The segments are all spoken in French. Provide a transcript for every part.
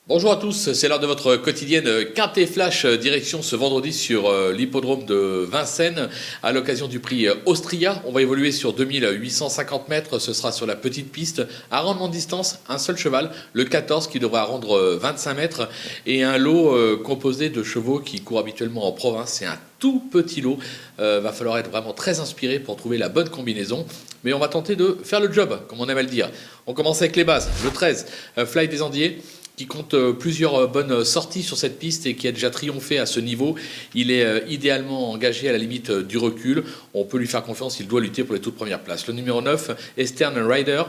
Bonjour à tous, c'est l'heure de votre quotidienne Quintet Flash, direction ce vendredi sur l'hippodrome de Vincennes à l'occasion du prix Austria. On va évoluer sur 2850 mètres, ce sera sur la petite piste. À rendement de distance, un seul cheval, le 14 qui devra rendre 25 mètres et un lot composé de chevaux qui courent habituellement en province. C'est un tout petit lot, va falloir être vraiment très inspiré pour trouver la bonne combinaison. Mais on va tenter de faire le job, comme on aime à le dire. On commence avec les bases. Le 13, Fly des Andiers, qui compte plusieurs bonnes sorties sur cette piste et qui a déjà triomphé à ce niveau. Il est idéalement engagé à la limite du recul. On peut lui faire confiance, il doit lutter pour les toutes premières places. Le numéro 9, Eastern Rider,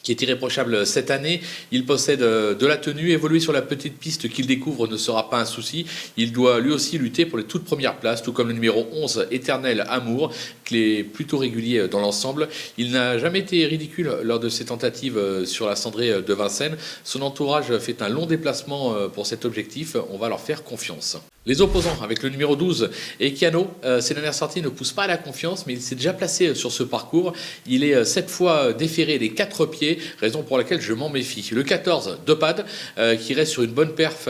qui est irréprochable cette année. Il possède de la tenue. Évoluer sur la petite piste qu'il découvre ne sera pas un souci. Il doit lui aussi lutter pour les toutes premières places, tout comme le numéro 11, Éternel Amour, qui est plutôt régulier dans l'ensemble. Il n'a jamais été ridicule lors de ses tentatives sur la cendrée de Vincennes. Son entourage fait un long déplacement pour cet objectif. On va leur faire confiance. Les opposants avec le numéro 12, Ekiano, ses dernières sorties ne poussent pas à la confiance, mais il s'est déjà placé sur ce parcours. Il est 7 fois déféré des 4 pieds, raison pour laquelle je m'en méfie. Le 14, Depad, qui reste sur une bonne perf,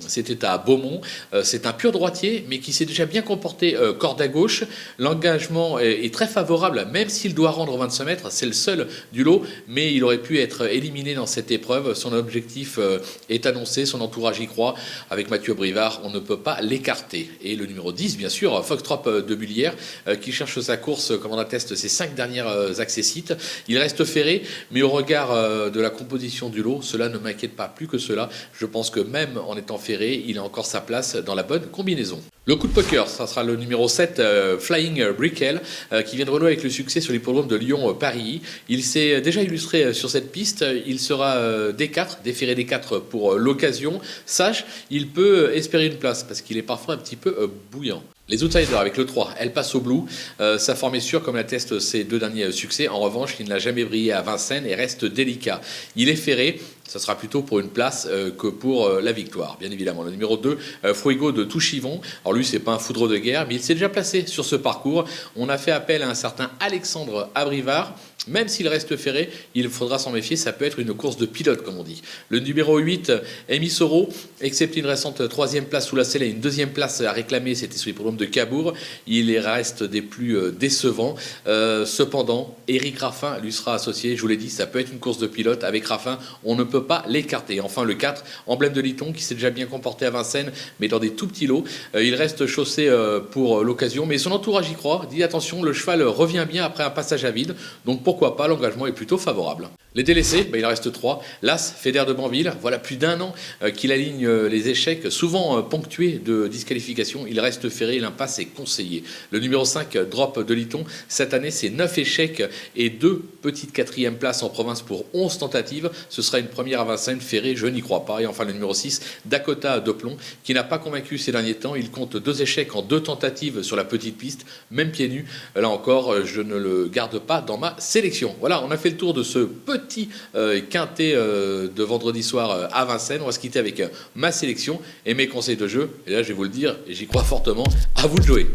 c'était à Beaumont. C'est un pur droitier, mais qui s'est déjà bien comporté corde à gauche. L'engagement est très favorable, même s'il doit rendre 25 mètres. C'est le seul du lot, mais il aurait pu être éliminé dans cette épreuve. Son objectif est annoncé, son entourage y croit. Avec Mathieu Brivard, on ne peut pas l'écarter. Et le numéro 10, bien sûr, Foxtrot de Bullière, qui cherche sa course, comme on atteste ses 5 dernières accessites. Il reste ferré, mais au regard de la composition du lot, cela ne m'inquiète pas plus que cela. Je pense que même en étant ferré, il a encore sa place dans la bonne combinaison. Le coup de poker, ça sera le numéro 7, Flying Brickell, qui vient de renouer avec le succès sur l'hippodrome de Lyon-Paris. Il s'est déjà illustré sur cette piste. Il sera D4, déféré D4 pour l'occasion. Sage, il peut espérer une place parce qu'il est parfois un petit peu bouillant. Les outsiders avec le 3, Elle passe au blue. Sa forme est sûre comme l'attestent ses 2 derniers succès. En revanche, il n'a jamais brillé à Vincennes et reste délicat. Il est ferré. Ça sera plutôt pour une place que pour la victoire, bien évidemment. Le numéro 2, Fuego de Touchivon. Alors lui, c'est pas un foudre de guerre, mais il s'est déjà placé sur ce parcours. On a fait appel à un certain Alexandre Abrivard. Même s'il reste ferré, il faudra s'en méfier. Ça peut être une course de pilote, comme on dit. Le numéro 8, Emissoro, excepté une récente 3e place sous la selle et une 2e place à réclamer, c'était sous les problèmes de Cabourg. Il reste des plus décevants. Cependant, Éric Raffin lui sera associé. Je vous l'ai dit, ça peut être une course de pilote. Avec Raffin, on ne peut pas l'écarter. Enfin, le 4, Emblème de Liton, qui s'est déjà bien comporté à Vincennes, mais dans des tout petits lots. Il reste chaussé pour l'occasion, mais son entourage y croit. Dit attention, le cheval revient bien après un passage à vide. Donc pourquoi pas, l'engagement est plutôt favorable. Les délaissés, il en reste 3. L'As, Fédère de Banville, voilà plus d'1 an qu'il aligne les échecs, souvent ponctués de disqualification. Il reste ferré, l'impasse est conseillée. Le numéro 5, Drop de Liton, cette année c'est 9 échecs et 2 petites 4e places en province pour 11 tentatives. Ce sera une première à Vincennes, ferré, je n'y crois pas. Et enfin le numéro 6, Dakota de Plomb, qui n'a pas convaincu ces derniers temps. Il compte 2 échecs en 2 tentatives sur la petite piste, même pieds nus. Là encore, je ne le garde pas dans ma sélection. Voilà, on a fait le tour de ce petit quintet de vendredi soir à Vincennes. On va se quitter avec ma sélection et mes conseils de jeu. Et là, je vais vous le dire, et j'y crois fortement, à vous de jouer.